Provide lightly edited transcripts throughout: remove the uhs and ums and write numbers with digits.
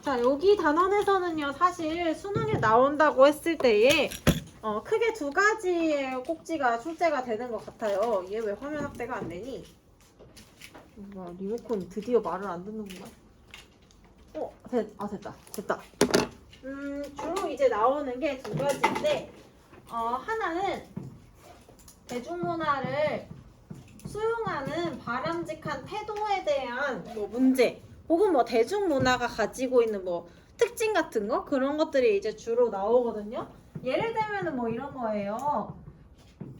자, 여기 단원에서는요, 사실 수능에 나온다고 했을 때에 크게 두 가지의 꼭지가 출제가 되는 것 같아요. 얘 왜 화면 확대가 안 되니? 리모컨 드디어 말을 안 듣는구나. 됐다. 주로 이제 나오는 게 두 가지인데, 하나는 대중문화를 수용하는 바람직한 태도에 대한 뭐 문제, 혹은 뭐 대중문화가 가지고 있는 뭐 특징 같은 거, 그런 것들이 이제 주로 나오거든요. 예를 들면은 뭐 이런 거예요.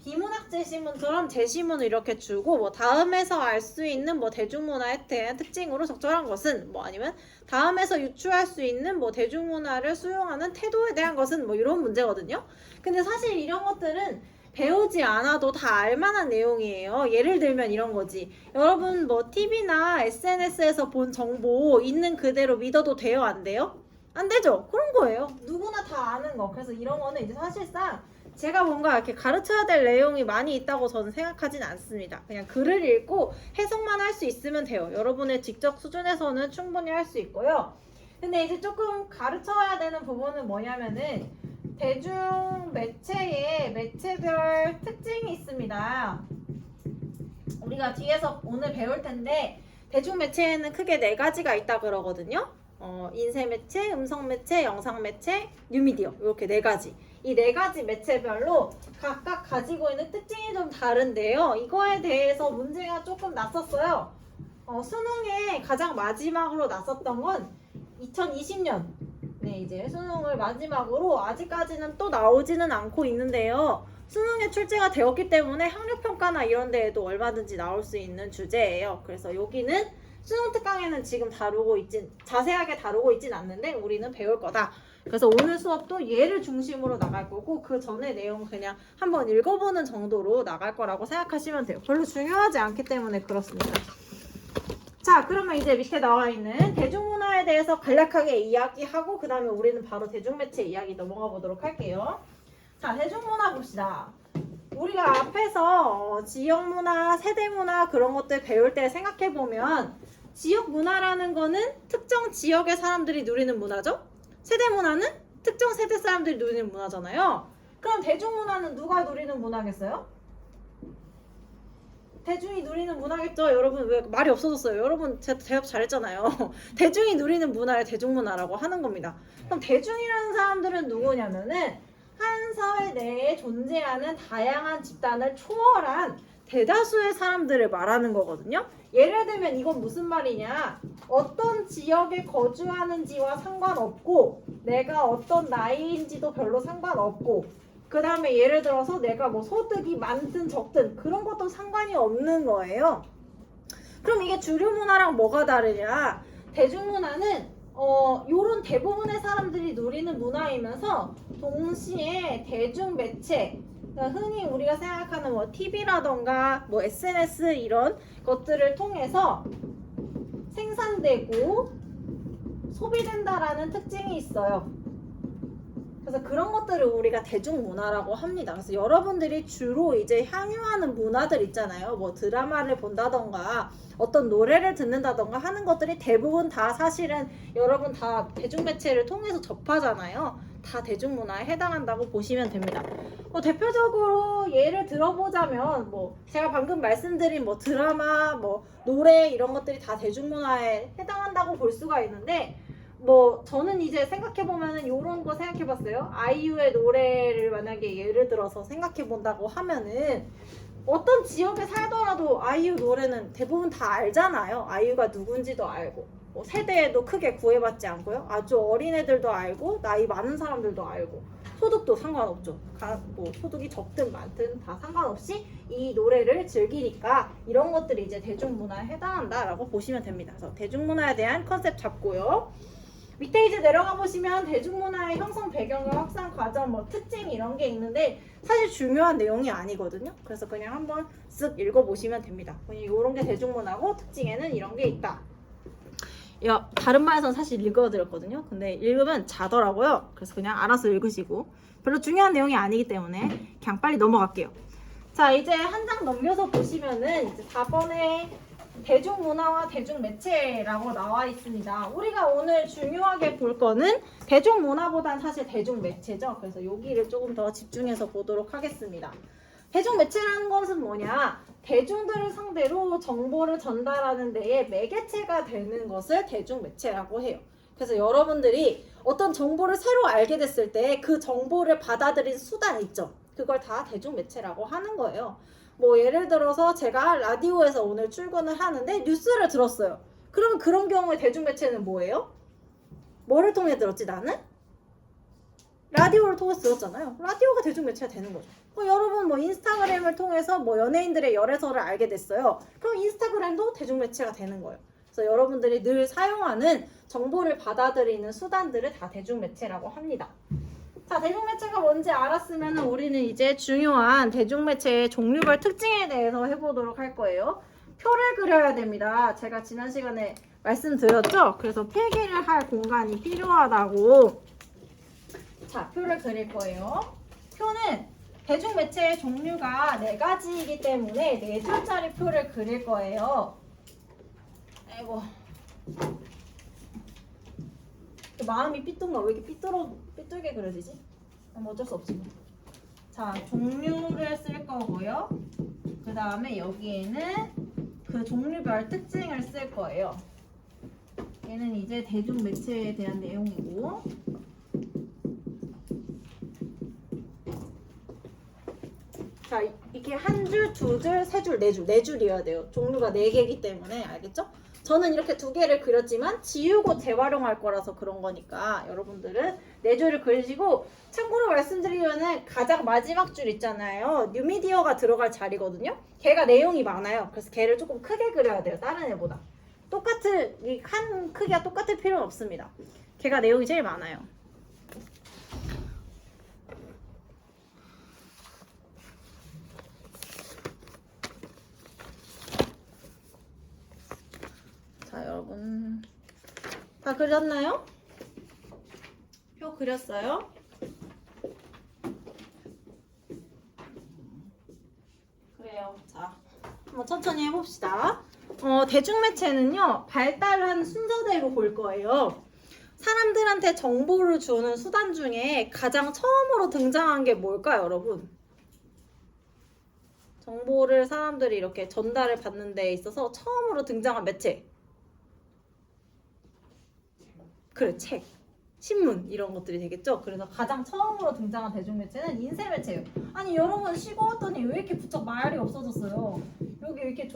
비문학 제시문처럼 제시문을 이렇게 주고 뭐 다음에서 알 수 있는 뭐 대중문화에 대한 특징으로 적절한 것은 뭐 아니면 다음에서 유추할 수 있는 뭐 대중문화를 수용하는 태도에 대한 것은 뭐 이런 문제거든요. 근데 사실 이런 것들은 배우지 않아도 다 알만한 내용이에요. 예를 들면 이런 거지. 여러분 뭐 TV나 SNS에서 본 정보 있는 그대로 믿어도 돼요? 안 돼요? 안 되죠? 그런 거예요. 누구나 다 아는 거. 그래서 이런 거는 이제 사실상 제가 뭔가 이렇게 가르쳐야 될 내용이 많이 있다고 저는 생각하진 않습니다. 그냥 글을 읽고 해석만 할 수 있으면 돼요. 여러분의 직접 수준에서는 충분히 할 수 있고요. 근데 이제 조금 가르쳐야 되는 부분은 뭐냐면은 대중 매체의 매체별 특징이 있습니다. 우리가 뒤에서 오늘 배울 텐데 대중 매체에는 크게 4가지가 있다 그러거든요. 인쇄 매체, 음성 매체, 영상 매체, 뉴미디어 이렇게 4가지. 이 4가지 매체별로 각각 가지고 있는 특징이 좀 다른데요. 이거에 대해서 문제가 조금 났었어요. 수능에 가장 마지막으로 났었던 건 2020년. 네, 이제 수능을 마지막으로 아직까지는 또 나오지는 않고 있는데요. 수능에 출제가 되었기 때문에 학력평가나 이런 데에도 얼마든지 나올 수 있는 주제예요. 그래서 여기는 수능 특강에는 지금 자세하게 다루고 있진 않는데 우리는 배울 거다. 그래서 오늘 수업도 얘를 중심으로 나갈 거고 그 전에 내용 그냥 한번 읽어보는 정도로 나갈 거라고 생각하시면 돼요. 별로 중요하지 않기 때문에 그렇습니다. 자, 그러면 이제 밑에 나와 있는 대중문화에 대해서 간략하게 이야기하고 그 다음에 우리는 바로 대중매체 이야기 넘어가 보도록 할게요. 자, 대중문화 봅시다. 우리가 앞에서 지역문화, 세대문화 그런 것들 배울 때 생각해보면 지역문화라는 거는 특정 지역의 사람들이 누리는 문화죠? 세대문화는 특정 세대 사람들이 누리는 문화잖아요. 그럼 대중문화는 누가 누리는 문화겠어요? 대중이 누리는 문화겠죠? 여러분 왜 말이 없어졌어요? 여러분 대답 잘했잖아요. 대중이 누리는 문화를 대중문화라고 하는 겁니다. 그럼 대중이라는 사람들은 누구냐면은 한 사회 내에 존재하는 다양한 집단을 초월한 대다수의 사람들을 말하는 거거든요. 예를 들면 이건 무슨 말이냐? 어떤 지역에 거주하는지와 상관없고 내가 어떤 나이인지도 별로 상관없고 그 다음에 예를 들어서 내가 뭐 소득이 많든 적든 그런 것도 상관이 없는 거예요. 그럼 이게 주류 문화랑 뭐가 다르냐? 대중문화는 요런 대부분의 사람들이 누리는 문화이면서 동시에 대중 매체, 그러니까 흔히 우리가 생각하는 뭐 TV라던가 뭐 SNS 이런 것들을 통해서 생산되고 소비된다라는 특징이 있어요. 그래서 그런 것들을 우리가 대중문화라고 합니다. 그래서 여러분들이 주로 이제 향유하는 문화들 있잖아요. 뭐 드라마를 본다던가 어떤 노래를 듣는다던가 하는 것들이 대부분 다 사실은 여러분 다 대중매체를 통해서 접하잖아요. 다 대중문화에 해당한다고 보시면 됩니다. 대표적으로 예를 들어보자면 뭐 제가 방금 말씀드린 뭐 드라마, 뭐 노래 이런 것들이 다 대중문화에 해당한다고 볼 수가 있는데 뭐 저는 이제 생각해보면은 요런 거 생각해봤어요. 아이유의 노래를 만약에 예를 들어서 생각해본다고 하면은 어떤 지역에 살더라도 아이유 노래는 대부분 다 알잖아요. 아이유가 누군지도 알고 뭐 세대에도 크게 구애받지 않고요. 아주 어린 애들도 알고 나이 많은 사람들도 알고 소득도 상관없죠. 뭐 소득이 적든 많든 다 상관없이 이 노래를 즐기니까 이런 것들이 이제 대중문화에 해당한다라고 보시면 됩니다. 그래서 대중문화에 대한 컨셉 잡고요. 밑에 이제 내려가 보시면 대중문화의 형성 배경과 확산 과정, 뭐 특징 이런 게 있는데 사실 중요한 내용이 아니거든요. 그래서 그냥 한번 쓱 읽어보시면 됩니다. 이런 게 대중문화고 특징에는 이런 게 있다. 다른 반에서는 사실 읽어드렸거든요. 근데 읽으면 자더라고요. 그래서 그냥 알아서 읽으시고 별로 중요한 내용이 아니기 때문에 그냥 빨리 넘어갈게요. 자, 이제 한 장 넘겨서 보시면은 이제 4번에 대중문화와 대중매체라고 나와 있습니다. 우리가 오늘 중요하게 볼 거는 대중문화보단 사실 대중매체죠. 그래서 여기를 조금 더 집중해서 보도록 하겠습니다. 대중매체라는 것은 뭐냐? 대중들을 상대로 정보를 전달하는 데에 매개체가 되는 것을 대중매체라고 해요. 그래서 여러분들이 어떤 정보를 새로 알게 됐을 때 그 정보를 받아들인 수단 있죠? 그걸 다 대중매체라고 하는 거예요. 뭐 예를 들어서 제가 라디오에서 오늘 출근을 하는데 뉴스를 들었어요. 그러면 그런 경우에 대중매체는 뭐예요? 뭐를 통해 들었지 나는? 라디오를 통해서 들었잖아요. 라디오가 대중매체가 되는 거죠. 여러분 뭐 인스타그램을 통해서 뭐 연예인들의 열애설을 알게 됐어요. 그럼 인스타그램도 대중매체가 되는 거예요. 그래서 여러분들이 늘 사용하는 정보를 받아들이는 수단들을 다 대중매체라고 합니다. 자, 대중매체가 뭔지 알았으면 우리는 이제 중요한 대중매체의 종류별 특징에 대해서 해보도록 할 거예요. 표를 그려야 됩니다. 제가 지난 시간에 말씀드렸죠? 그래서 필기를 할 공간이 필요하다고. 자, 표를 그릴 거예요. 표는 대중매체의 종류가 4가지이기 때문에 4줄짜리 표를 그릴 거예요. 아이고. 마음이 삐뚤가 왜 이렇게 삐뚤게 그려지지? 뭐 어쩔 수 없지 뭐. 자, 종류를 쓸 거고요. 그 다음에 여기에는 그 종류별 특징을 쓸 거예요. 얘는 이제 대중매체에 대한 내용이고, 자, 이렇게 한 줄, 두 줄, 세 줄, 네 줄, 네 줄이어야 돼요. 종류가 4개이기 때문에 알겠죠? 저는 이렇게 2개를 그렸지만 지우고 재활용할 거라서 그런 거니까 여러분들은 4줄을 그리시고, 참고로 말씀드리면은 가장 마지막 줄 있잖아요. 뉴미디어가 들어갈 자리거든요. 걔가 내용이 많아요. 그래서 걔를 조금 크게 그려야 돼요. 다른 애보다. 이 한 크기가 똑같을 필요는 없습니다. 걔가 내용이 제일 많아요. 자, 여러분 다 그렸나요? 표 그렸어요? 그래요. 자, 한번 천천히 해봅시다. 대중매체는요, 발달한 순서대로 볼 거예요. 사람들한테 정보를 주는 수단 중에 가장 처음으로 등장한 게 뭘까요, 여러분? 정보를 사람들이 이렇게 전달을 받는 데 있어서 처음으로 등장한 매체. 그래, 책, 신문 이런 것들이 되겠죠. 그래서 가장 처음으로 등장한 대중매체는 인쇄매체예요. 아니 여러분 쉬고 왔더니 왜 이렇게 부쩍 말이 없어졌어요? 여기 이렇게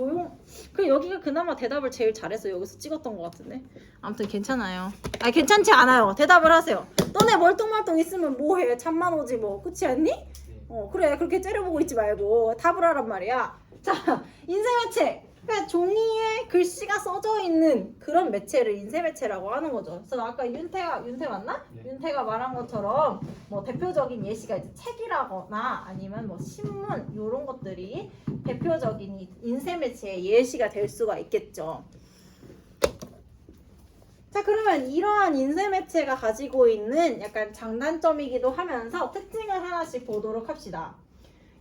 그래 여기가 그나마 대답을 제일 잘해서 여기서 찍었던 것 같은데. 아무튼 괜찮아요. 아니 괜찮지 않아요. 대답을 하세요. 너네 멀뚱멀뚱 있으면 뭐해? 잠만 오지 뭐. 그렇지 않니? 그래 그렇게 째려보고 있지 말고 답을 하란 말이야. 자, 인쇄매체. 그러니까 종이에 글씨가 써져 있는 그런 매체를 인쇄매체라고 하는 거죠. 그래서 아까 윤태 맞나? 네. 윤태가 말한 것처럼 뭐 대표적인 예시가 이제 책이라거나 아니면 뭐 신문 이런 것들이 대표적인 인쇄매체의 예시가 될 수가 있겠죠. 자, 그러면 이러한 인쇄매체가 가지고 있는 약간 장단점이기도 하면서 특징을 하나씩 보도록 합시다.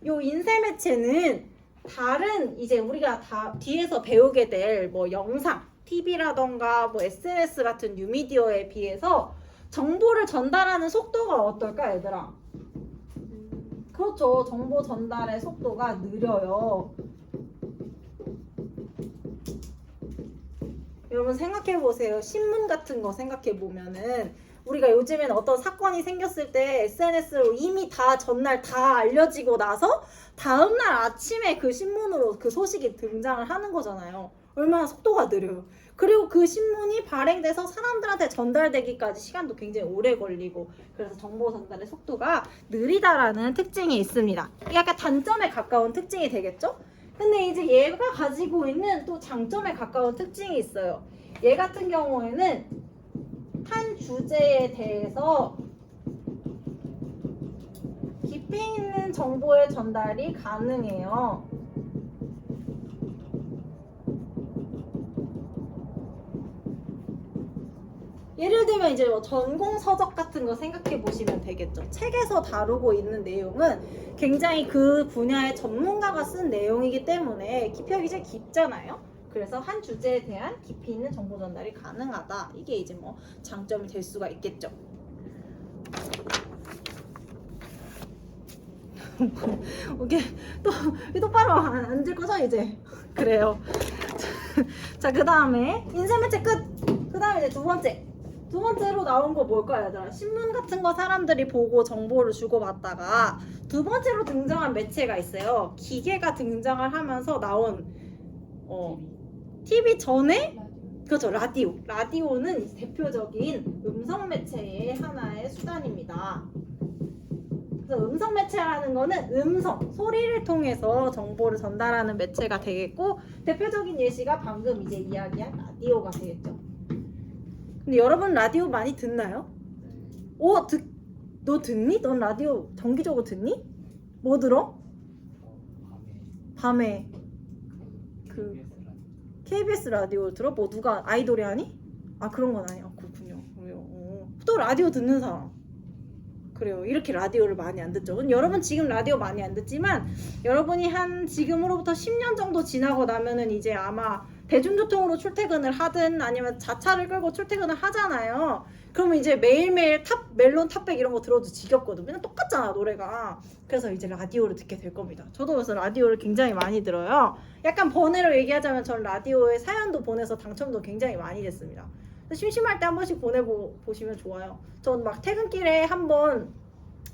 이 인쇄매체는 다른 이제 우리가 다 뒤에서 배우게 될 뭐 영상, TV라던가 뭐 SNS 같은 뉴미디어에 비해서 정보를 전달하는 속도가 어떨까, 얘들아? 그렇죠. 정보 전달의 속도가 느려요. 여러분 생각해 보세요. 신문 같은 거 생각해 보면은 우리가 요즘에는 어떤 사건이 생겼을 때 SNS로 이미 다 전날 다 알려지고 나서 다음날 아침에 그 신문으로 그 소식이 등장을 하는 거잖아요. 얼마나 속도가 느려요. 그리고 그 신문이 발행돼서 사람들한테 전달되기까지 시간도 굉장히 오래 걸리고, 그래서 정보 전달의 속도가 느리다라는 특징이 있습니다. 약간 단점에 가까운 특징이 되겠죠? 근데 이제 얘가 가지고 있는 또 장점에 가까운 특징이 있어요. 얘 같은 경우에는 한 주제에 대해서 깊이 있는 정보의 전달이 가능해요. 예를 들면 이제 뭐 전공 서적 같은 거 생각해 보시면 되겠죠. 책에서 다루고 있는 내용은 굉장히 그 분야의 전문가가 쓴 내용이기 때문에 깊이가 굉장히 깊잖아요. 그래서 한 주제에 대한 깊이 있는 정보 전달이 가능하다. 이게 이제 뭐 장점이 될 수가 있겠죠. 오케이. 또 똑바로 앉을 거죠 이제. 그래요. 자, 그 다음에 인쇄매체 끝. 그 다음에 이제 두 번째로 나온 거 뭘까요, 얘들아? 신문 같은 거 사람들이 보고 정보를 주고받다가 두 번째로 등장한 매체가 있어요. 기계가 등장을 하면서 나온 TV 전에 그렇죠, 라디오. 라디오는 대표적인 음성 매체의 하나의 수단입니다. 그래서 음성 매체라는 거는 음성, 소리를 통해서 정보를 전달하는 매체가 되겠고, 대표적인 예시가 방금 이제 이야기한 라디오가 되겠죠. 근데 여러분 라디오 많이 듣나요? 너 듣니? 넌 라디오 정기적으로 듣니? 뭐 들어? 밤에 KBS 라디오 들어? 뭐 누가 아이돌이 하니? 아, 그런 건 아니야. 그렇군요. 그래요. 또 라디오 듣는 사람. 그래요. 이렇게 라디오를 많이 안 듣죠. 여러분 지금 라디오 많이 안 듣지만 여러분이 한 지금으로부터 10년 정도 지나고 나면은 이제 아마 대중교통으로 출퇴근을 하든 아니면 자차를 끌고 출퇴근을 하잖아요. 그러면 이제 매일매일 멜론 탑백 이런 거 들어도 지겹거든. 맨날 똑같잖아, 노래가. 그래서 이제 라디오를 듣게 될 겁니다. 저도 그래서 라디오를 굉장히 많이 들어요. 약간 번외로 얘기하자면 전 라디오에 사연도 보내서 당첨도 굉장히 많이 됐습니다. 심심할 때 한 번씩 보내보시면 좋아요. 전 막 퇴근길에 한번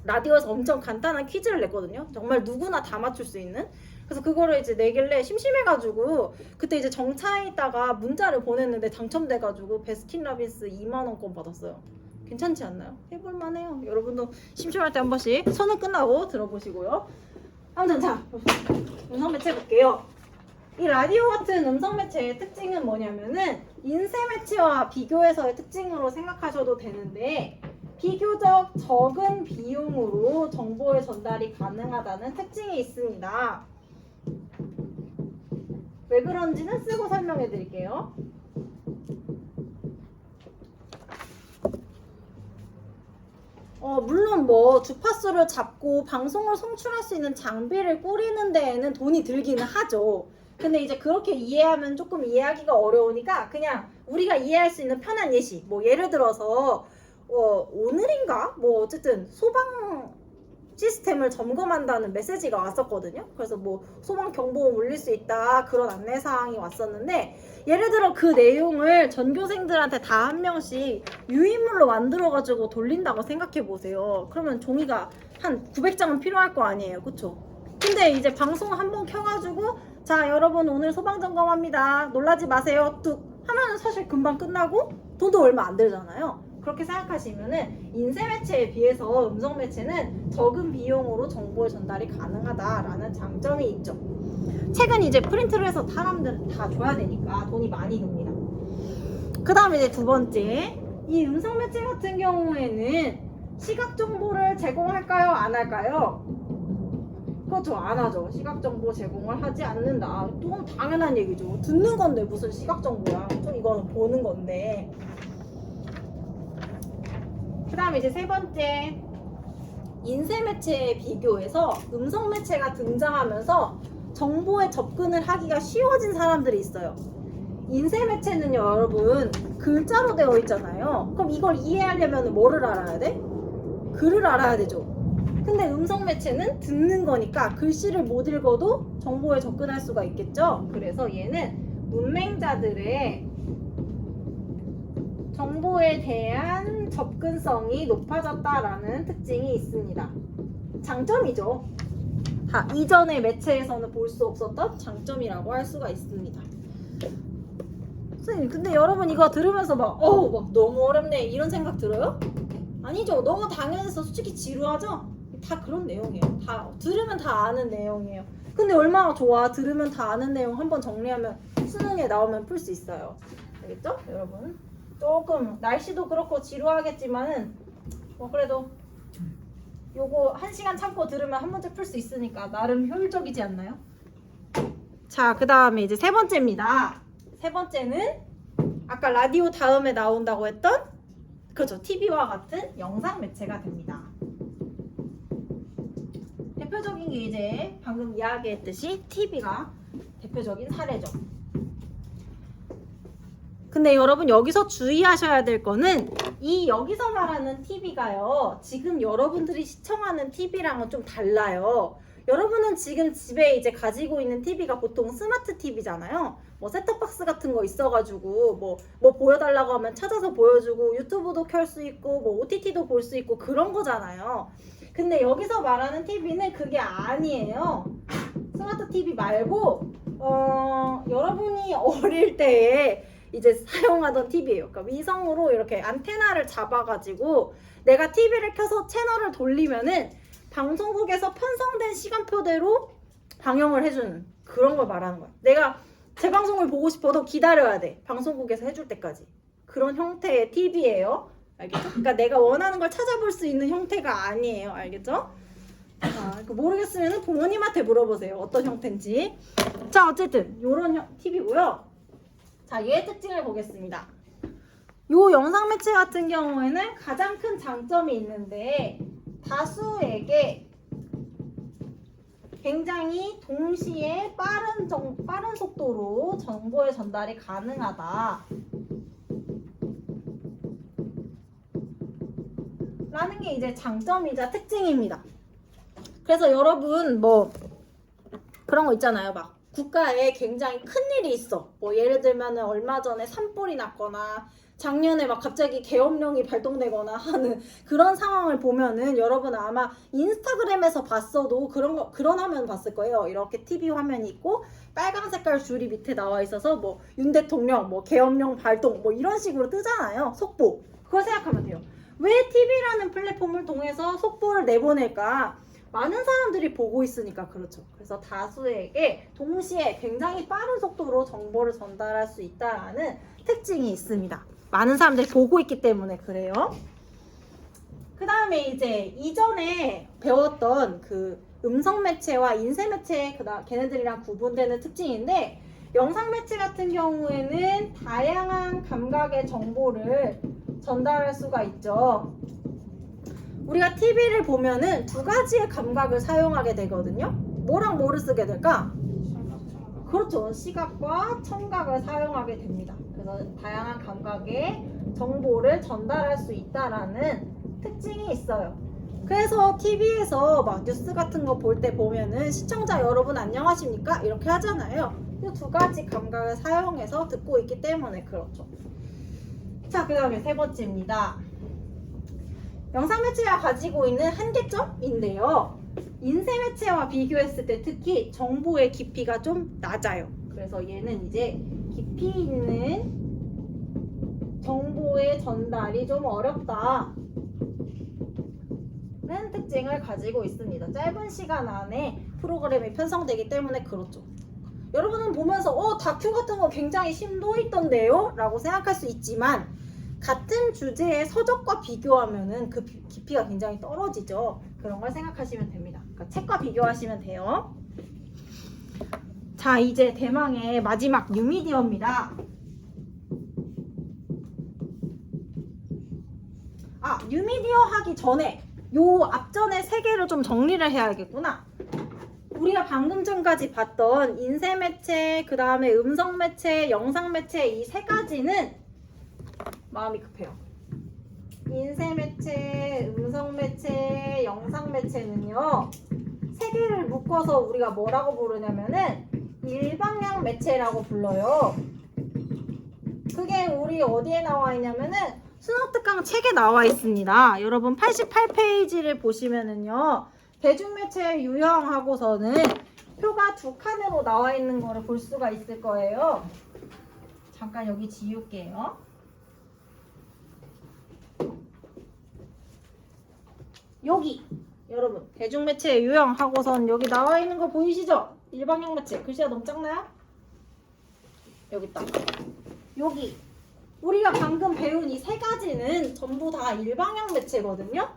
라디오에서 엄청 간단한 퀴즈를 냈거든요. 정말 누구나 다 맞출 수 있는. 그래서 그거를 이제 내길래 심심해가지고 그때 이제 정차에 있다가 문자를 보냈는데 당첨돼가지고 베스킨라빈스 2만원권 받았어요. 괜찮지 않나요? 해볼만해요. 여러분도 심심할 때 한 번씩 수능 끝나고 들어보시고요. 아무튼 자, 음성 매체 볼게요. 이 라디오 같은 음성 매체의 특징은 뭐냐면은 인쇄 매체와 비교해서의 특징으로 생각하셔도 되는데, 비교적 적은 비용으로 정보의 전달이 가능하다는 특징이 있습니다. 왜 그런지는 쓰고 설명해 드릴게요. 물론 뭐 주파수를 잡고 방송을 송출할 수 있는 장비를 꾸리는 데에는 돈이 들기는 하죠. 근데 이제 그렇게 이해하면 조금 이해하기가 어려우니까 그냥 우리가 이해할 수 있는 편한 예시, 뭐 예를 들어서 오늘인가? 뭐 어쨌든 소방 시스템을 점검한다는 메시지가 왔었거든요. 그래서 뭐 소방 경보음 울릴 수 있다, 그런 안내사항이 왔었는데, 예를 들어 그 내용을 전교생들한테 다 한 명씩 유인물로 만들어가지고 돌린다고 생각해 보세요. 그러면 종이가 한 900장은 필요할 거 아니에요, 그쵸? 근데 이제 방송 한번 켜가지고 자, 여러분 오늘 소방점검합니다, 놀라지 마세요, 뚝 하면 사실 금방 끝나고 돈도 얼마 안 들잖아요. 그렇게 생각하시면은 인쇄 매체에 비해서 음성 매체는 적은 비용으로 정보의 전달이 가능하다라는 장점이 있죠. 책은 이제 프린트를 해서 사람들 다 줘야 되니까 돈이 많이 듭니다. 그 다음에 이제 두 번째, 이 음성 매체 같은 경우에는 시각 정보를 제공할까요, 안 할까요? 그렇죠, 안 하죠. 시각 정보 제공을 하지 않는다. 그건 당연한 얘기죠. 듣는 건데 무슨 시각 정보야. 좀 이거는 보는 건데. 그 다음에 이제 세 번째, 인쇄 매체에 비교해서 음성 매체가 등장하면서 정보에 접근을 하기가 쉬워진 사람들이 있어요. 인쇄 매체는요, 여러분 글자로 되어 있잖아요. 그럼 이걸 이해하려면 뭐를 알아야 돼? 글을 알아야 되죠. 근데 음성 매체는 듣는 거니까 글씨를 못 읽어도 정보에 접근할 수가 있겠죠. 그래서 얘는 문맹자들의 정보에 대한 접근성이 높아졌다라는 특징이 있습니다. 장점이죠. 다 이전의 매체에서는 볼 수 없었던 장점이라고 할 수가 있습니다. 선생님, 근데 여러분 이거 들으면서 막 너무 어렵네 이런 생각 들어요? 아니죠. 너무 당연해서 솔직히 지루하죠? 다 그런 내용이에요. 다 들으면 다 아는 내용이에요. 근데 얼마나 좋아. 들으면 다 아는 내용 한번 정리하면 수능에 나오면 풀 수 있어요. 알겠죠? 여러분, 조금 날씨도 그렇고 지루하겠지만은 뭐 그래도 요거 1시간 참고 들으면 한 문제 풀 수 있으니까 나름 효율적이지 않나요? 자, 그 다음에 이제 세 번째입니다. 세 번째는 아까 라디오 다음에 나온다고 했던, 그렇죠, TV와 같은 영상 매체가 됩니다. 대표적인 게 이제 방금 이야기했듯이 TV가 대표적인 사례죠. 근데 여러분 여기서 주의하셔야 될 거는 이 여기서 말하는 TV가요. 지금 여러분들이 시청하는 TV랑은 좀 달라요. 여러분은 지금 집에 이제 가지고 있는 TV가 보통 스마트 TV잖아요. 뭐 셋톱박스 같은 거 있어가지고 뭐 보여달라고 하면 찾아서 보여주고 유튜브도 켤 수 있고 뭐 OTT도 볼 수 있고 그런 거잖아요. 근데 여기서 말하는 TV는 그게 아니에요. 스마트 TV 말고 여러분이 어릴 때에 이제 사용하던 TV예요. 그러니까 위성으로 이렇게 안테나를 잡아가지고 내가 TV를 켜서 채널을 돌리면은 방송국에서 편성된 시간표대로 방영을 해주는 그런 걸 말하는 거야. 내가 재방송을 보고 싶어도 기다려야 돼. 방송국에서 해줄 때까지. 그런 형태의 TV예요. 알겠죠? 그러니까 내가 원하는 걸 찾아볼 수 있는 형태가 아니에요. 알겠죠? 자, 모르겠으면 부모님한테 물어보세요. 어떤 형태인지. 자, 어쨌든 이런 TV고요. 자, 얘의 특징을 보겠습니다. 요 영상 매체 같은 경우에는 가장 큰 장점이 있는데 다수에게 굉장히 동시에 빠른 속도로 정보의 전달이 가능하다 라는 게 이제 장점이자 특징입니다. 그래서 여러분 뭐 그런 거 있잖아요. 막 국가에 굉장히 큰일이 있어. 뭐 예를 들면 얼마 전에 산불이 났거나 작년에 막 갑자기 계엄령이 발동되거나 하는 그런 상황을 보면은 여러분 아마 인스타그램에서 봤어도 그런 화면 봤을 거예요. 이렇게 TV 화면이 있고 빨간 색깔 줄이 밑에 나와 있어서 뭐 윤 대통령 뭐 계엄령 발동 뭐 이런 식으로 뜨잖아요. 속보. 그걸 생각하면 돼요. 왜 TV라는 플랫폼을 통해서 속보를 내보낼까? 많은 사람들이 보고 있으니까 그렇죠. 그래서 다수에게 동시에 굉장히 빠른 속도로 정보를 전달할 수 있다는 특징이 있습니다. 많은 사람들이 보고 있기 때문에 그래요. 그 다음에 이제 이전에 배웠던 그 음성 매체와 인쇄 매체 걔네들이랑 구분되는 특징인데 영상 매체 같은 경우에는 다양한 감각의 정보를 전달할 수가 있죠. 우리가 TV를 보면은 두 가지의 감각을 사용하게 되거든요. 뭐랑 뭐를 쓰게 될까? 그렇죠. 시각과 청각을 사용하게 됩니다. 그래서 다양한 감각의 정보를 전달할 수 있다라는 특징이 있어요. 그래서 TV에서 막 뉴스 같은 거 볼 때 보면은 시청자 여러분 안녕하십니까? 이렇게 하잖아요. 이 두 가지 감각을 사용해서 듣고 있기 때문에 그렇죠. 자, 그 다음에 세 번째입니다. 영상 매체가 가지고 있는 한계점인데요. 인쇄 매체와 비교했을 때 특히 정보의 깊이가 좀 낮아요. 그래서 얘는 이제 깊이 있는 정보의 전달이 좀 어렵다 는 특징을 가지고 있습니다. 짧은 시간 안에 프로그램이 편성되기 때문에 그렇죠. 여러분은 보면서 다큐 같은 거 굉장히 심도 있던데요? 라고 생각할 수 있지만 같은 주제의 서적과 비교하면은 그 깊이가 굉장히 떨어지죠. 그런 걸 생각하시면 됩니다. 그러니까 책과 비교하시면 돼요. 자, 이제 대망의 마지막 뉴미디어입니다. 뉴미디어 하기 전에 요 앞전에 세 개를 좀 정리를 해야겠구나. 우리가 방금 전까지 봤던 인쇄 매체, 그 다음에 음성 매체, 영상 매체 이 세 가지는 마음이 급해요. 인쇄 매체, 음성 매체, 영상 매체는요. 세 개를 묶어서 우리가 뭐라고 부르냐면은 일방향 매체라고 불러요. 그게 우리 어디에 나와 있냐면은 수능특강 책에 나와 있습니다. 여러분 88페이지를 보시면은요. 대중매체 유형하고서는 표가 두 칸으로 나와 있는 거를 볼 수가 있을 거예요. 잠깐 여기 지울게요. 여기 여러분 대중매체 유형하고선 여기 나와 있는 거 보이시죠? 일방향 매체 글씨가 너무 작나요? 여기 있다. 여기 우리가 방금 배운 이 세 가지는 전부 다 일방향 매체거든요.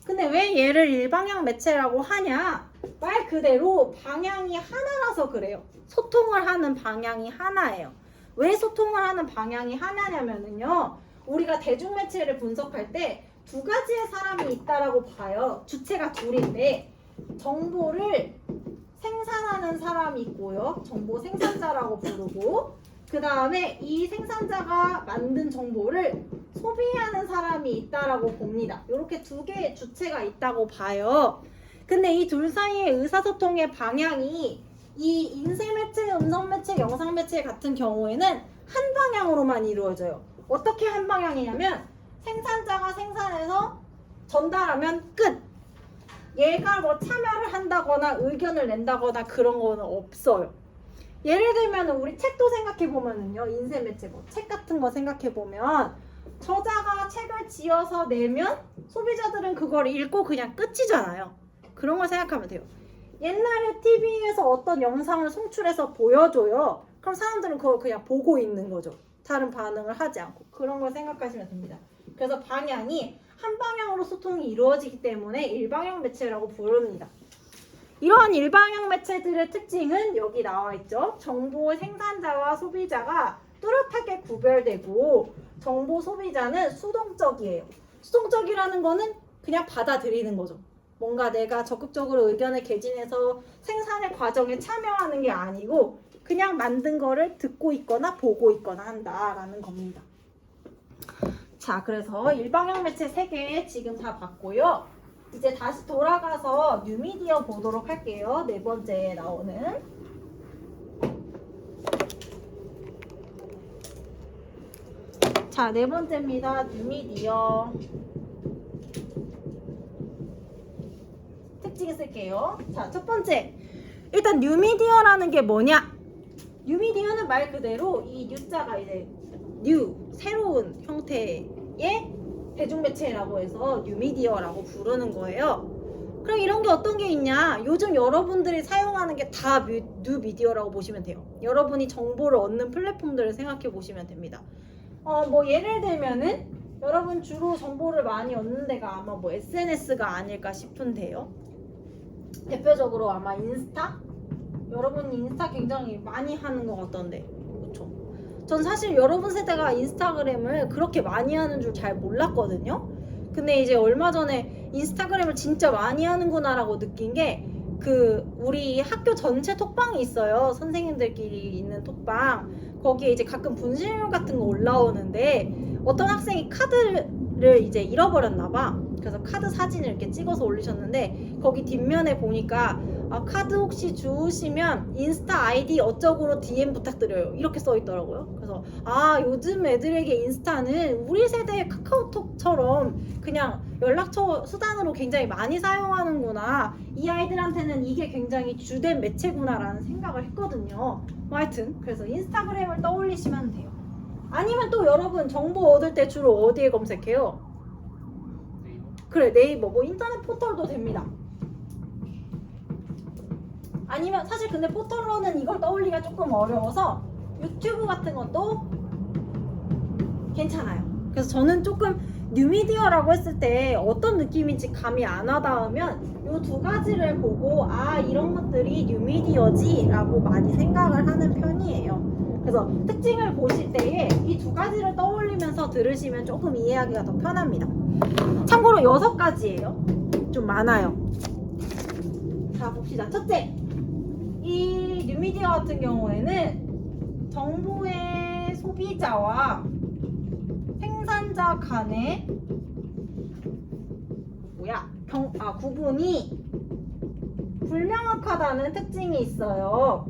근데 왜 얘를 일방향 매체라고 하냐? 말 그대로 방향이 하나라서 그래요. 소통을 하는 방향이 하나예요. 왜 소통을 하는 방향이 하나냐면요. 우리가 대중매체를 분석할 때 두 가지의 사람이 있다라고 봐요. 주체가 둘인데 정보를 생산하는 사람이 있고요. 정보 생산자라고 부르고 그 다음에 이 생산자가 만든 정보를 소비하는 사람이 있다라고 봅니다. 이렇게 두 개의 주체가 있다고 봐요. 근데 이 둘 사이의 의사소통의 방향이 이 인쇄 매체, 음성 매체, 영상 매체 같은 경우에는 한 방향으로만 이루어져요. 어떻게 한 방향이냐면 생산자가 생산해서 전달하면 끝. 얘가 뭐 참여를 한다거나 의견을 낸다거나 그런 거는 없어요. 예를 들면 우리 책도 생각해 보면은요, 인쇄 매체 뭐 책 같은 거 생각해 보면 저자가 책을 지어서 내면 소비자들은 그걸 읽고 그냥 끝이잖아요. 그런 걸 생각하면 돼요. 옛날에 TV에서 어떤 영상을 송출해서 보여줘요. 그럼 사람들은 그걸 그냥 보고 있는 거죠. 다른 반응을 하지 않고. 그런 걸 생각하시면 됩니다. 그래서 방향이 한 방향으로 소통이 이루어지기 때문에 일방향 매체라고 부릅니다. 이러한 일방향 매체들의 특징은 여기 나와 있죠. 정보 생산자와 소비자가 뚜렷하게 구별되고 정보 소비자는 수동적이에요. 수동적이라는 거는 그냥 받아들이는 거죠. 뭔가 내가 적극적으로 의견을 개진해서 생산의 과정에 참여하는 게 아니고 그냥 만든 거를 듣고 있거나 보고 있거나 한다라는 겁니다. 자, 그래서 일방향 매체 3개 지금 다 봤고요. 이제 다시 돌아가서 뉴미디어 보도록 할게요. 네 번째에 나오는. 자, 네 번째입니다. 뉴미디어. 특징 쓸게요. 자, 첫 번째. 일단 뉴미디어라는 게 뭐냐? 뉴미디어는 말 그대로 이 뉴자가 이제 뉴, 새로운 형태의 대중매체라고 해서 뉴미디어라고 부르는 거예요. 그럼 이런 게 어떤 게 있냐? 요즘 여러분들이 사용하는 게 다 뉴미디어라고 보시면 돼요. 여러분이 정보를 얻는 플랫폼들을 생각해 보시면 됩니다. 뭐 예를 들면은 여러분 주로 정보를 많이 얻는 데가 아마 뭐 SNS가 아닐까 싶은데요. 대표적으로 아마 인스타? 여러분이 인스타 굉장히 많이 하는 것 같던데, 그렇죠? 전 사실 여러분 세대가 인스타그램을 그렇게 많이 하는 줄 잘 몰랐거든요. 근데 이제 얼마 전에 인스타그램을 진짜 많이 하는구나라고 느낀 게 우리 학교 전체 톡방이 있어요. 선생님들끼리 있는 톡방. 거기에 이제 가끔 분실물 같은 거 올라오는데 어떤 학생이 카드를 이제 잃어버렸나 봐. 그래서 카드 사진을 이렇게 찍어서 올리셨는데 거기 뒷면에 보니까 카드 혹시 주우시면 인스타 아이디 어쩌고로 DM 부탁드려요. 이렇게 써 있더라고요. 그래서 요즘 애들에게 인스타는 우리 세대의 카카오톡처럼 그냥 연락처 수단으로 굉장히 많이 사용하는구나. 이 아이들한테는 이게 굉장히 주된 매체구나라는 생각을 했거든요. 뭐 하여튼 그래서 인스타그램을 떠올리시면 돼요. 아니면 또 여러분 정보 얻을 때 주로 어디에 검색해요? 그래, 네이버, 뭐 인터넷 포털도 됩니다. 아니면 사실 근데 포털로는 이걸 떠올리기가 조금 어려워서 유튜브 같은 것도 괜찮아요. 그래서 저는 조금 뉴미디어라고 했을 때 어떤 느낌인지 감이 안 와닿으면 이 두 가지를 보고 이런 것들이 뉴미디어지 라고 많이 생각을 하는 편이에요. 그래서 특징을 보실 때에 이 두 가지를 떠올리면서 들으시면 조금 이해하기가 더 편합니다. 참고로 6가지예요. 좀 많아요. 자, 봅시다. 첫째, 이 뉴미디어 같은 경우에는 정보의 소비자와 생산자 간의 구분이 불명확하다는 특징이 있어요.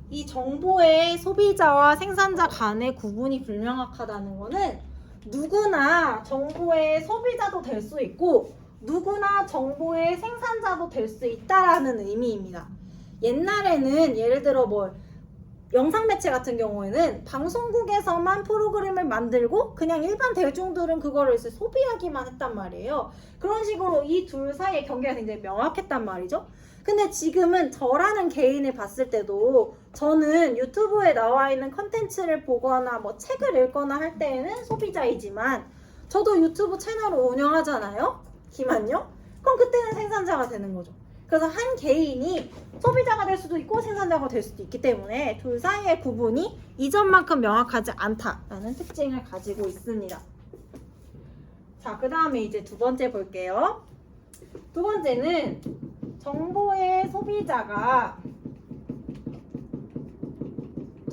이 정보의 소비자와 생산자 간의 구분이 불명확하다는 거는 누구나 정보의 소비자도 될 수 있고 누구나 정보의 생산자도 될 수 있다라는 의미입니다. 옛날에는 예를 들어 영상 매체 같은 경우에는 방송국에서만 프로그램을 만들고 그냥 일반 대중들은 그거를 이제 소비하기만 했단 말이에요. 그런 식으로 이 둘 사이의 경계가 굉장히 명확했단 말이죠. 근데 지금은 저라는 개인을 봤을 때도 저는 유튜브에 나와 있는 컨텐츠를 보거나 뭐 책을 읽거나 할 때에는 소비자이지만 저도 유튜브 채널을 운영하잖아요. 기만요? 그럼 그때는 생산자가 되는 거죠. 그래서 한 개인이 소비자가 될 수도 있고 생산자가 될 수도 있기 때문에 둘 사이의 구분이 이전만큼 명확하지 않다라는 특징을 가지고 있습니다. 자, 그 다음에 이제 두 번째 볼게요. 두 번째는 정보의 소비자가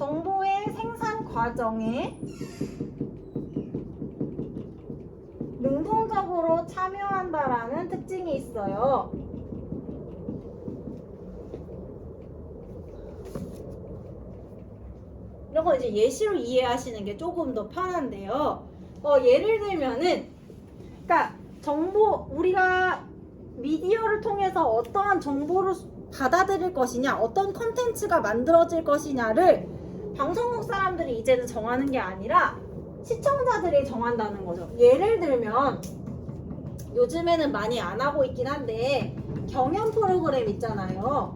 정보의 생산 과정에 능동적으로 참여한다라는 특징이 있어요. 이런 건 이제 예시로 이해하시는 게 조금 더 편한데요. 예를 들면은, 그러니까 우리가 미디어를 통해서 어떠한 정보를 받아들일 것이냐, 어떤 컨텐츠가 만들어질 것이냐를 방송국 사람들이 이제는 정하는 게 아니라 시청자들이 정한다는 거죠. 예를 들면 요즘에는 많이 안 하고 있긴 한데 경연 프로그램 있잖아요.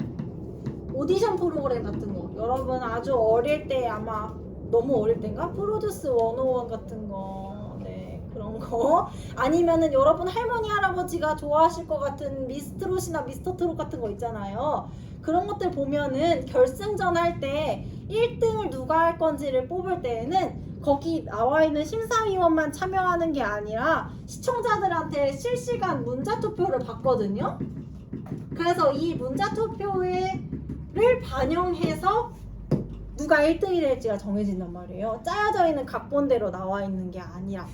오디션 프로그램 같은 거. 여러분 아주 어릴 때, 아마 너무 어릴 때인가? 프로듀스 101 같은 거, 네, 그런 거. 아니면은 여러분 할머니 할아버지가 좋아하실 것 같은 미스트롯이나 미스터트롯 같은 거 있잖아요. 그런 것들 보면은 결승전 할 때 1등을 누가 할 건지를 뽑을 때에는 거기 나와 있는 심사위원만 참여하는 게 아니라 시청자들한테 실시간 문자투표를 받거든요. 그래서 이 문자투표를 반영해서 누가 1등이 될지가 정해진단 말이에요. 짜여져 있는 각본대로 나와 있는 게 아니라.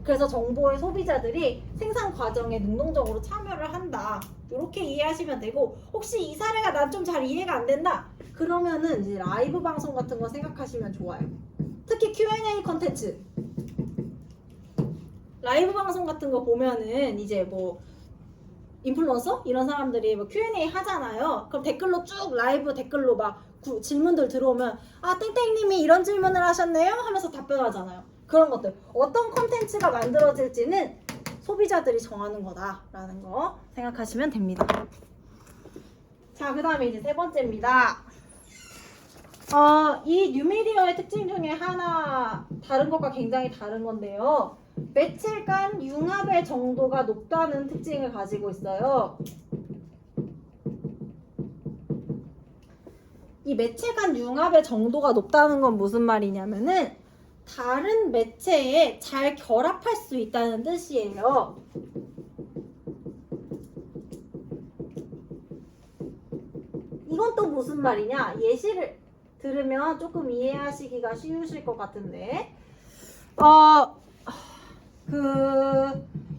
그래서 정보의 소비자들이 생산 과정에 능동적으로 참여를 한다. 이렇게 이해하시면 되고, 혹시 이 사례가 난 좀 잘 이해가 안 된다, 그러면은 이제 라이브 방송 같은 거 생각하시면 좋아요. 특히 Q&A 컨텐츠, 라이브 방송 같은 거 보면은 이제 뭐 인플루언서 이런 사람들이 뭐 Q&A 하잖아요. 그럼 댓글로 쭉 라이브 댓글로 막 질문들 들어오면, 아 땡땡님이 이런 질문을 하셨네요 하면서 답변하잖아요. 그런 것들, 어떤 컨텐츠가 만들어질지는 소비자들이 정하는 거다라는 거 생각하시면 됩니다. 자, 그 다음에 이제 세 번째입니다. 이 뉴미디어의 특징 중에 하나, 다른 것과 굉장히 다른 건데요. 매체 간 융합의 정도가 높다는 특징을 가지고 있어요. 이 매체 간 융합의 정도가 높다는 건 무슨 말이냐면은 다른 매체에 잘 결합할 수 있다는 뜻이에요. 이건 또 무슨 말이냐? 예시를 들으면 조금 이해하시기가 쉬우실 것 같은데,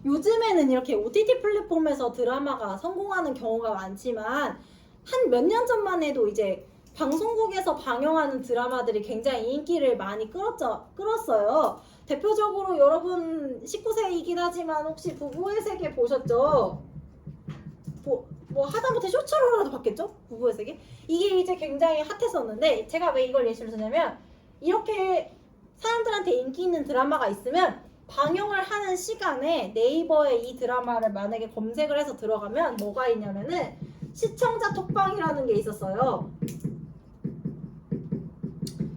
요즘에는 이렇게 OTT 플랫폼에서 드라마가 성공하는 경우가 많지만, 한 몇 년 전만 해도 이제 방송국에서 방영하는 드라마들이 굉장히 인기를 많이 끌었어요. 대표적으로 여러분 19세이긴 하지만 혹시 부부의 세계 보셨죠? 뭐 하다못해 쇼츠로라도 봤겠죠? 부부의 세계? 이게 이제 굉장히 핫했었는데, 제가 왜 이걸 예시로 드냐면, 이렇게 사람들한테 인기 있는 드라마가 있으면 방영을 하는 시간에 네이버에 이 드라마를 만약에 검색을 해서 들어가면 뭐가 있냐면은 시청자 톡방이라는 게 있었어요.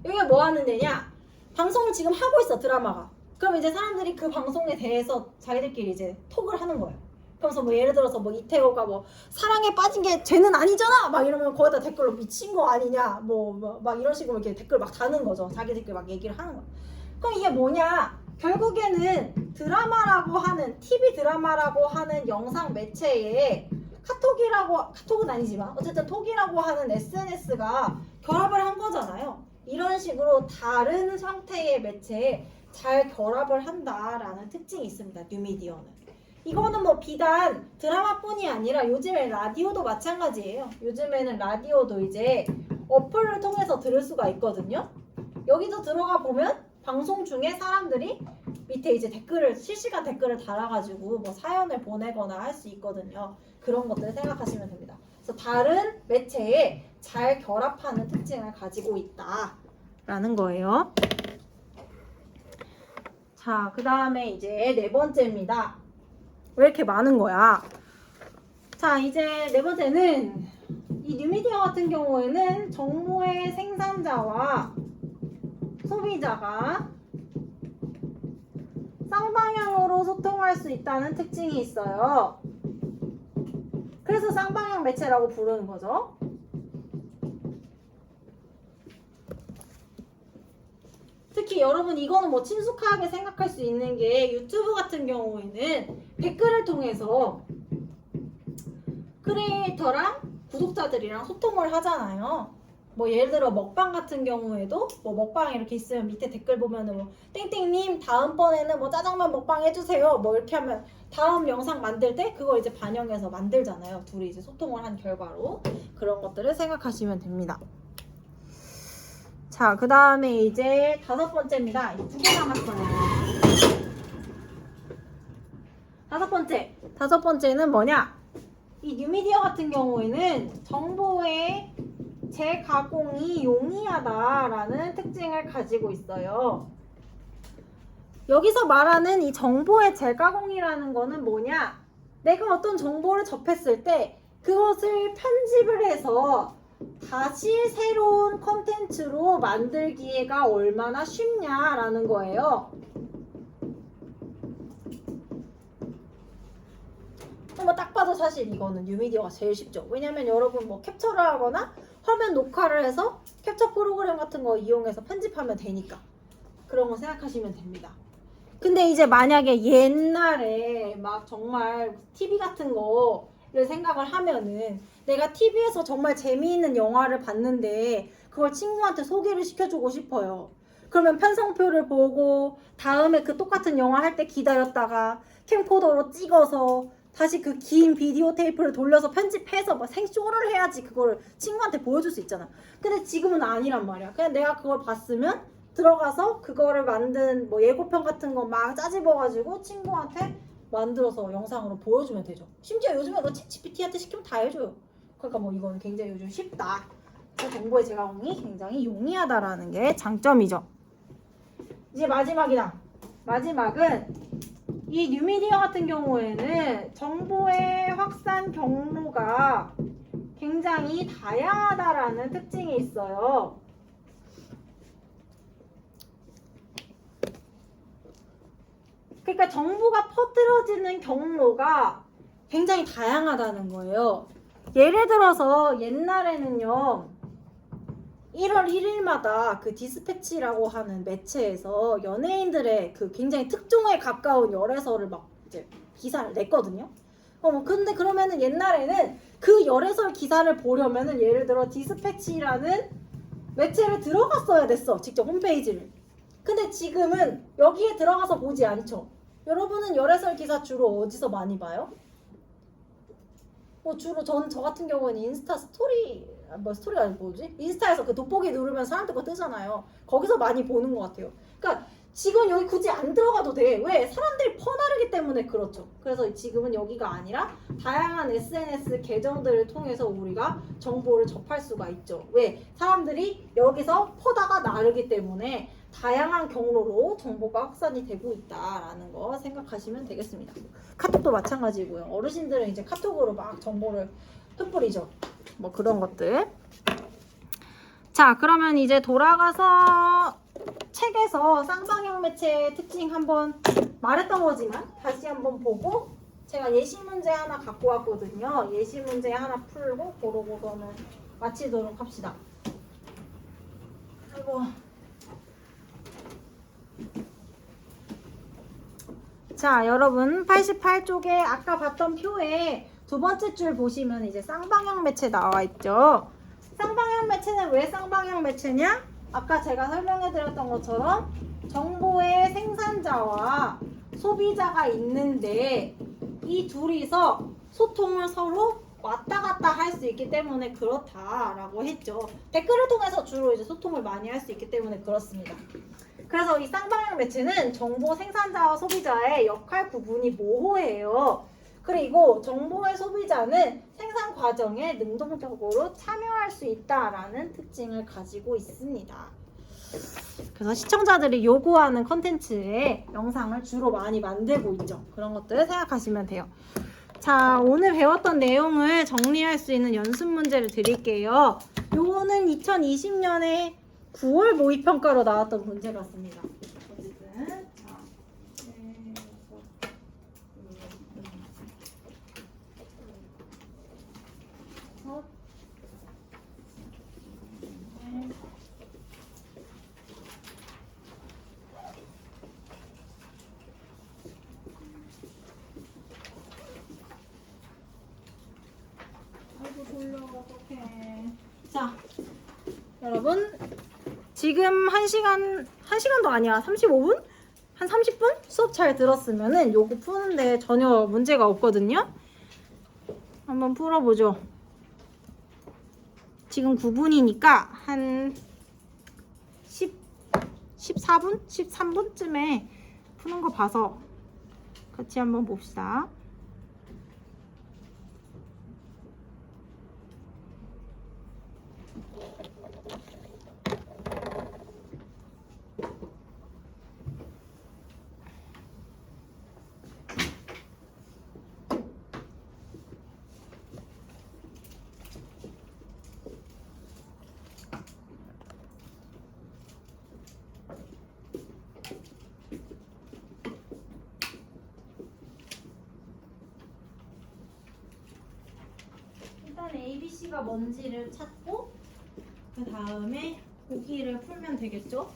여기가 뭐 하는 데냐? 방송을 지금 하고 있어, 드라마가. 그럼 이제 사람들이 그 방송에 대해서 자기들끼리 이제 톡을 하는 거예요. 그래서 뭐 예를 들어서 뭐 이태호가 뭐 사랑에 빠진 게 죄는 아니잖아 막 이러면 거기다 댓글로 미친 거 아니냐 막 이런 식으로 이렇게 댓글 막 다는 거죠. 자기들끼리 막 얘기를 하는 거야. 그럼 이게 뭐냐? 결국에는 드라마라고 하는, TV 드라마라고 하는 영상 매체에 카톡은 아니지만 어쨌든 톡이라고 하는 SNS가 결합을 한 거잖아요. 이런 식으로 다른 형태의 매체에 잘 결합을 한다라는 특징이 있습니다. 뉴미디어는. 이거는 뭐 비단 드라마뿐이 아니라 요즘에 라디오도 마찬가지예요. 요즘에는 라디오도 이제 어플을 통해서 들을 수가 있거든요. 여기도 들어가 보면 방송 중에 사람들이 밑에 이제 실시간 댓글을 달아가지고 뭐 사연을 보내거나 할 수 있거든요. 그런 것들 생각하시면 됩니다. 그래서 다른 매체에 잘 결합하는 특징을 가지고 있다라는 거예요. 자, 그 다음에 이제 네 번째입니다. 왜 이렇게 많은 거야? 자, 이제 네 번째는 이 뉴미디어 같은 경우에는 정보의 생산자와 소비자가 쌍방향으로 소통할 수 있다는 특징이 있어요. 그래서 쌍방향 매체라고 부르는 거죠. 특히 여러분 이거는 뭐 친숙하게 생각할 수 있는 게, 유튜브 같은 경우에는 댓글을 통해서 크리에이터랑 구독자들이랑 소통을 하잖아요. 뭐 예를 들어 먹방 같은 경우에도 뭐 먹방 이렇게 있으면 밑에 댓글 보면은 뭐 땡땡님 다음번에는 뭐 짜장면 먹방 해주세요 뭐 이렇게 하면 다음 영상 만들 때 그걸 이제 반영해서 만들잖아요. 둘이 이제 소통을 한 결과로. 그런 것들을 생각하시면 됩니다. 자, 그 다음에 이제 5번째입니다. 2개 남았어요. 5번째는 뭐냐? 이 뉴미디어 같은 경우에는 정보의 재가공이 용이하다라는 특징을 가지고 있어요. 여기서 말하는 이 정보의 재가공이라는 거는 뭐냐? 내가 어떤 정보를 접했을 때 그것을 편집을 해서 다시 새로운 컨텐츠로 만들기가 얼마나 쉽냐라는 거예요. 뭐 딱 봐도 사실 이거는 뉴미디어가 제일 쉽죠. 왜냐면 여러분 뭐 캡처를 하거나 화면 녹화를 해서 캡처 프로그램 같은 거 이용해서 편집하면 되니까 그런 거 생각하시면 됩니다. 근데 이제 만약에 옛날에 막 정말 TV 같은 거를 생각을 하면은 내가 TV에서 정말 재미있는 영화를 봤는데 그걸 친구한테 소개를 시켜주고 싶어요. 그러면 편성표를 보고 다음에 그 똑같은 영화 할 때 기다렸다가 캠코더로 찍어서 다시 그 긴 비디오 테이프를 돌려서 편집해서 막 생쇼를 해야지 그거를 친구한테 보여줄 수 있잖아. 근데 지금은 아니란 말이야. 그냥 내가 그걸 봤으면 들어가서 그거를 만든 뭐 예고편 같은 거 막 짜집어가지고 친구한테 만들어서 영상으로 보여주면 되죠. 심지어 요즘에 너 챗GPT한테 시키면 다 해줘요. 그러니까 뭐 이건 굉장히 요즘 쉽다. 정보의 재가공이 굉장히 용이하다라는 게 장점이죠. 이제 마지막이다. 마지막은 이 뉴미디어 같은 경우에는 정보의 확산 경로가 굉장히 다양하다라는 특징이 있어요. 그러니까 정보가 퍼뜨려지는 경로가 굉장히 다양하다는 거예요. 예를 들어서 옛날에는요. 1월 1일마다 그 디스패치라고 하는 매체에서 연예인들의 그 굉장히 특종에 가까운 열애설을 막 이제 기사를 냈거든요. 근데 그러면은 옛날에는 그 열애설 기사를 보려면은 예를 들어 디스패치라는 매체를 들어갔어야 됐어. 직접 홈페이지를. 근데 지금은 여기에 들어가서 보지 않죠. 여러분은 열애설 기사 주로 어디서 많이 봐요? 주로 저 같은 경우는 인스타 스토리 스토리가 아니 뭐지? 인스타에서 그 돋보기 누르면 사람들 거 뜨잖아요. 거기서 많이 보는 것 같아요. 그러니까 지금 여기 굳이 안 들어가도 돼. 왜? 사람들이 퍼나르기 때문에 그렇죠. 그래서 지금은 여기가 아니라 다양한 SNS 계정들을 통해서 우리가 정보를 접할 수가 있죠. 왜? 사람들이 여기서 퍼다가 나르기 때문에 다양한 경로로 정보가 확산이 되고 있다라는 거 생각하시면 되겠습니다. 카톡도 마찬가지고요. 어르신들은 이제 카톡으로 막 정보를 흩뿌리죠. 뭐 그런 것들. 자, 그러면 이제 돌아가서 책에서 쌍방향 매체의 특징 한번 말했던 거지만 다시 한번 보고 제가 예시 문제 하나 갖고 왔거든요. 예시 문제 하나 풀고 그러고서는 마치도록 합시다. 아이고. 자, 여러분 88쪽에 아까 봤던 표에 두 번째 줄 보시면 이제 쌍방향 매체 나와 있죠. 쌍방향 매체는 왜 쌍방향 매체냐? 아까 제가 설명해 드렸던 것처럼 정보의 생산자와 소비자가 있는데 이 둘이서 소통을 서로 왔다 갔다 할 수 있기 때문에 그렇다라고 했죠. 댓글을 통해서 주로 이제 소통을 많이 할 수 있기 때문에 그렇습니다. 그래서 이 쌍방향 매체는 정보 생산자와 소비자의 역할 구분이 모호해요. 그리고 정보의 소비자는 생산 과정에 능동적으로 참여할 수 있다라는 특징을 가지고 있습니다. 그래서 시청자들이 요구하는 컨텐츠의 영상을 주로 많이 만들고 있죠. 그런 것들을 생각하시면 돼요. 자, 오늘 배웠던 내용을 정리할 수 있는 연습 문제를 드릴게요. 요거는 2020년에 9월 모의평가로 나왔던 문제 같습니다. 어쨌든 자, 아이고 졸려 어떡해. 자, 여러분 지금 1시간도 아니야 35분? 한 30분? 수업 잘 들었으면은 요거 푸는데 전혀 문제가 없거든요. 한번 풀어보죠. 지금 9분이니까 한 14분? 13분쯤에 푸는 거 봐서 같이 한번 봅시다. 일단 ABC가 뭔지를 찾고 그 다음에 보기를 풀면 되겠죠?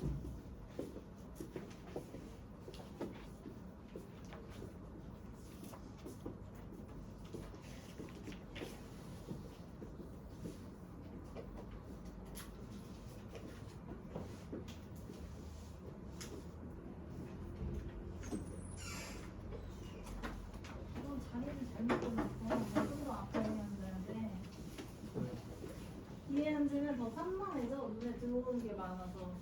자리를 잘못 끊었어. 좀더 앞에 앉아야 돼. 뒤에 앉으면 더 산만해져. 눈에 들어오는 게 많아서.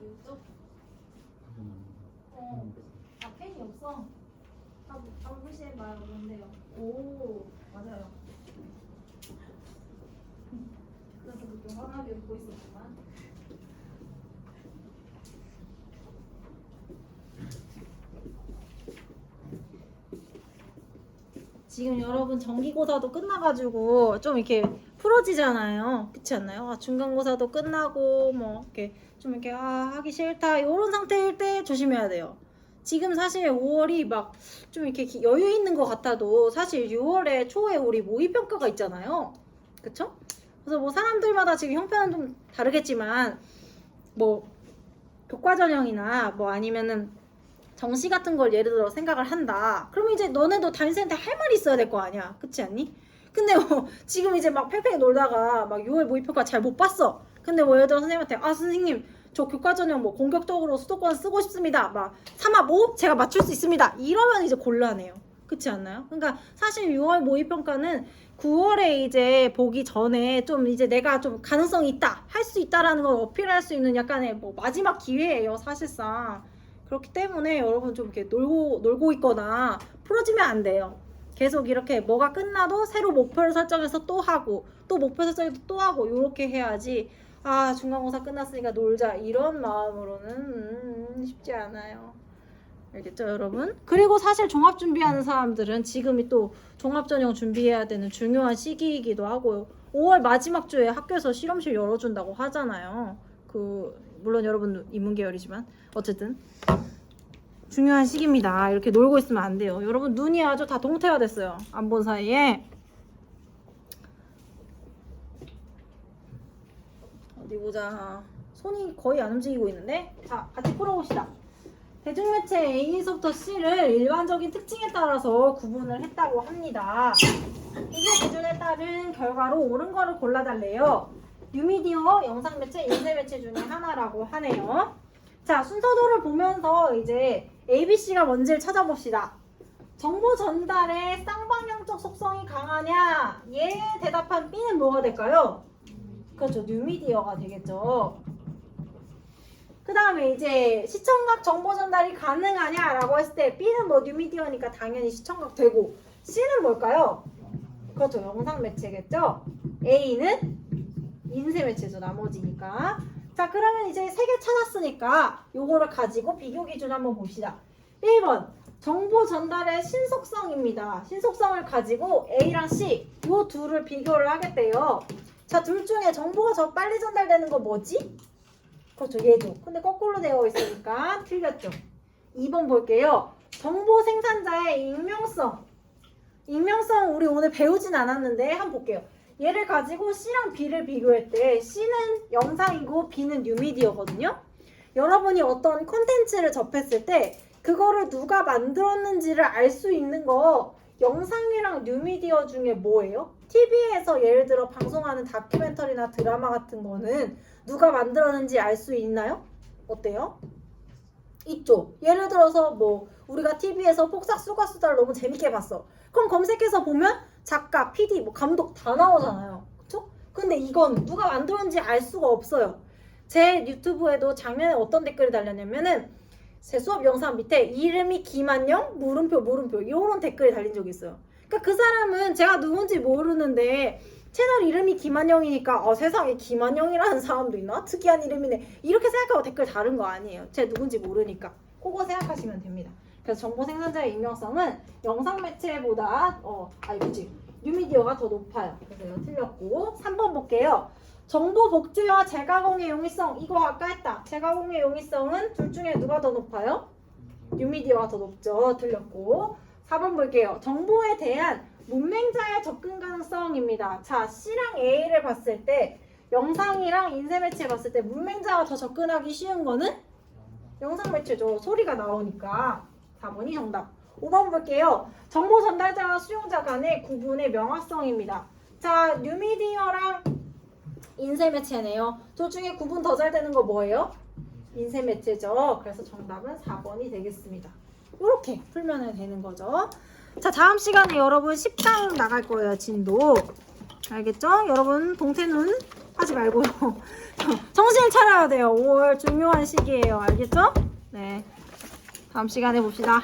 이쪽? 아, 펜이 없어. 무시해 봐요. 뭔데요? 오, 맞아요. 그래서 그렇게 환하게 웃고 있었구만. 지금 여러분 정기고사도 끝나가지고 좀 이렇게 풀어지잖아요. 그렇지 않나요? 아, 중간고사도 끝나고 뭐 이렇게 좀 이렇게 하기 싫다 이런 상태일 때 조심해야 돼요. 지금 사실 5월이 막 좀 이렇게 여유 있는 것 같아도 사실 6월에 초에 우리 모의평가가 있잖아요. 그쵸? 그래서 뭐 사람들마다 지금 형편은 좀 다르겠지만 뭐 교과전형이나 뭐 아니면은 정시 같은 걸 예를 들어 생각을 한다. 그러면 이제 너네도 담임선생한테 할 말이 있어야 될 거 아니야. 그렇지 않니? 근데 뭐 지금 이제 막 팽팽히 놀다가 막 6월 모의평가 잘 못 봤어. 근데 뭐 예를 들어 선생님한테 아 선생님 저 교과전형 뭐 공격적으로 수도권 쓰고 싶습니다. 막 3합 5 제가 맞출 수 있습니다. 이러면 이제 곤란해요. 그렇지 않나요? 그러니까 사실 6월 모의평가는 9월에 이제 보기 전에 좀 이제 내가 좀 가능성이 있다, 할 수 있다라는 걸 어필할 수 있는 약간의 뭐 마지막 기회예요, 사실상. 그렇기 때문에 여러분 좀 이렇게 놀고 있거나 풀어지면 안 돼요. 계속 이렇게 뭐가 끝나도 새로 목표를 설정해서 또 하고 또 목표 설정해서 또 하고 이렇게 해야지. 아 중간고사 끝났으니까 놀자 이런 마음으로는 쉽지 않아요. 알겠죠 여러분? 그리고 사실 종합 준비하는 사람들은 지금이 또 종합전형 준비해야 되는 중요한 시기이기도 하고요. 5월 마지막 주에 학교에서 실험실 열어준다고 하잖아요. 물론 여러분 인문계열이지만 어쨌든 중요한 시기입니다. 이렇게 놀고 있으면 안 돼요. 여러분 눈이 아주 다 동태가 됐어요. 안 본 사이에. 어디 보자. 손이 거의 안 움직이고 있는데. 자, 같이 풀어봅시다. 대중매체 A서부터 C를 일반적인 특징에 따라서 구분을 했다고 합니다. 이게 기준에 따른 결과로 옳은 거를 골라달래요. 뉴미디어, 영상매체, 인쇄매체 중에 하나라고 하네요. 자, 순서도를 보면서 이제 ABC가 뭔지를 찾아봅시다. 정보 전달의 쌍방향적 속성이 강하냐? 얘에 대답한 B는 뭐가 될까요? 그렇죠. 뉴미디어가 되겠죠. 그 다음에 이제 시청각 정보 전달이 가능하냐라고 했을 때 B는 뭐 뉴미디어니까 당연히 시청각 되고 C는 뭘까요? 그렇죠. 영상 매체겠죠. A는 인쇄 매체죠. 나머지니까. 자 그러면 이제 3개 찾았으니까 요거를 가지고 비교 기준 한번 봅시다. 1번 정보 전달의 신속성입니다. 신속성을 가지고 A랑 C 요 둘을 비교를 하겠대요. 자 둘 중에 정보가 더 빨리 전달되는 거 뭐지? 그렇죠. 얘도. 근데 거꾸로 되어 있으니까 틀렸죠. 2번 볼게요. 정보 생산자의 익명성. 익명성 우리 오늘 배우진 않았는데 한번 볼게요. 얘를 가지고 C랑 B를 비교할 때 C는 영상이고 B는 뉴미디어거든요. 여러분이 어떤 콘텐츠를 접했을 때 그거를 누가 만들었는지를 알 수 있는 거 영상이랑 뉴미디어 중에 뭐예요? TV에서 예를 들어 방송하는 다큐멘터리나 드라마 같은 거는 누가 만들었는지 알 수 있나요? 어때요? 있죠. 예를 들어서 뭐 우리가 TV에서 폭삭 수고수다를 너무 재밌게 봤어. 그럼 검색해서 보면 작가, PD, 뭐 감독 다 나오잖아요. 그쵸? 근데 이건 누가 만들었는지 알 수가 없어요. 제 유튜브에도 작년에 어떤 댓글이 달렸냐면은 제 수업 영상 밑에 이름이 김한영 물음표 이런 댓글이 달린 적이 있어요. 그러니까 그 사람은 제가 누군지 모르는데 채널 이름이 김한영이니까 세상에 김한영이라는 사람도 있나? 특이한 이름이네. 이렇게 생각하고 댓글 다른 거 아니에요. 제가 누군지 모르니까. 그거 생각하시면 됩니다. 그래서 정보 생산자의 익명성은 영상 매체보다 뉴미디어가 더 높아요. 그래서 이거 틀렸고 3번 볼게요. 정보 복제와 재가공의 용이성. 이거 아까 했다. 재가공의 용이성은 둘 중에 누가 더 높아요? 뉴미디어가 더 높죠. 틀렸고 4번 볼게요. 정보에 대한 문맹자의 접근 가능성입니다. 자, C랑 A를 봤을 때 영상이랑 인쇄 매체 봤을 때 문맹자가 더 접근하기 쉬운 거는 영상 매체죠. 소리가 나오니까. 4번이 정답. 5번 볼게요. 정보 전달자와 수용자 간의 구분의 명확성입니다. 자, 뉴미디어랑 인쇄 매체네요. 둘 중에 구분 더 잘 되는 거 뭐예요? 인쇄 매체죠. 그래서 정답은 4번이 되겠습니다. 이렇게 풀면 되는 거죠. 자, 다음 시간에 여러분 10강 나갈 거예요. 진도. 알겠죠? 여러분 동태눈 하지 말고요. 정신 차려야 돼요. 5월 중요한 시기예요. 알겠죠? 네. 다음 시간에 봅시다.